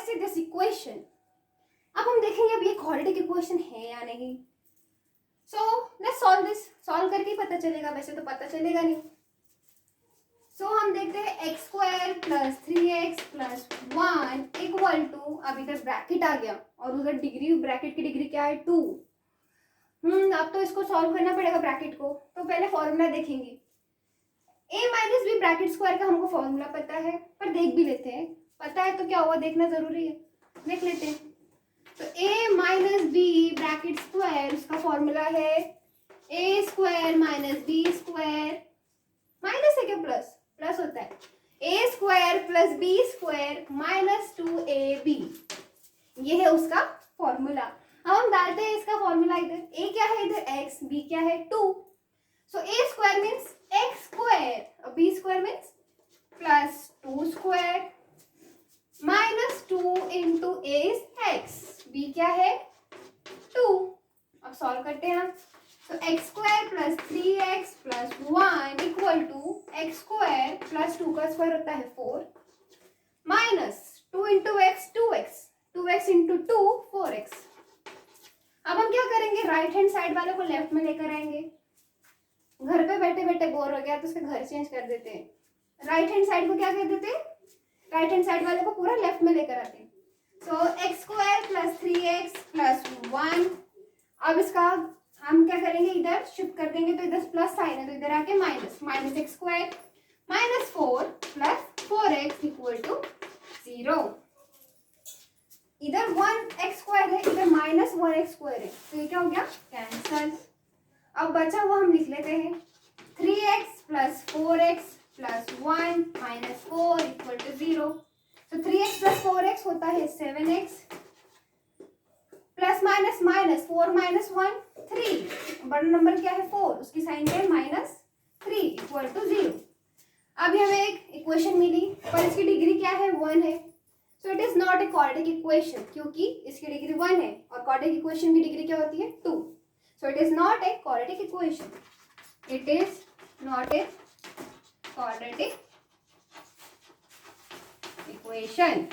See this equation. अब हम देखेंगे अब ये क्वाड्रेटिक इक्वेशन है या नहीं। So let's solve this. Solve करके ही पता चलेगा, वैसे तो पता चलेगा नहीं। सो हम देखते हैं x² + 3x + 1 इक्वल टू, अब इधर ब्रैकेट आ गया और उधर डिग्री, ब्रैकेट की डिग्री क्या है 2। अब तो इसको सॉल्व करना पड़ेगा ब्रैकेट को, तो पहले फॉर्मूला देखेंगे। a - b ब्रैकेट स्क्वायर का हमको फॉर्मूला पता है, पर देख भी लेते हैं। पता है तो क्या हुआ, देखना जरूरी है, देख लेते हैं। तो a - b ब्रैकेट स्क्वायर, उसका फॉर्मूला है a² - b², माइनस है क्या प्लस, प्लस होता है, a² + b² - 2ab, ये है उसका फॉर्मूला। अब हम डालते हैं इसका फॉर्मूला इधर। a क्या है इधर x, b क्या है 2। सो a² मीन्स x² और b² means +2² -2 into a is x, b क्या है 2। अब सॉल्व करते हैं हम। तो x² + 3x + 1 equal to x² + 2 का स्क्वायर होता है 4 -2 into x 2x, 2x into 2 4x। अब हम क्या करेंगे, राइट हैंड साइड वाले को लेफ्ट में लेकर आएंगे। घर पे बैठे बैठे बोर हो गया तो उसका घर चेंज कर देते हैं। राइट हैंड साइड को क्या कर देते हैं, राइट हैंड साइड वाले को पूरा लेफ्ट में लेकर आते हैं। सो x² + 3x + 1, अब इसका हम क्या करेंगे, इधर शिफ्ट कर देंगे तो इधर प्लस साइन है तो इधर आके माइनस, -x² - 4 + 4x = 0। इधर 1x² है, इधर -1x² है, तो ये क्या हो गया, कैंसल। अब बचा हुआ हम लिख लेते हैं 3x + 4x + 1 - 4 = 0। तो 3x + 4x होता है 7x, प्लस माइनस माइनस 4 - 1 3, बड़ा नंबर क्या है 4, उसकी साइन क्या है -3 = 0। अभी हमें एक इक्वेशन मिली, पर इसकी डिग्री क्या है 1 है। So it is not a quadratic equation, क्योंकि इसकी डिग्री 1 है और क्वाड्रेटिक इक्वेशन की डिग्री क्या होती है 2। So it is not a quadratic equation, it is not a quadratic equation.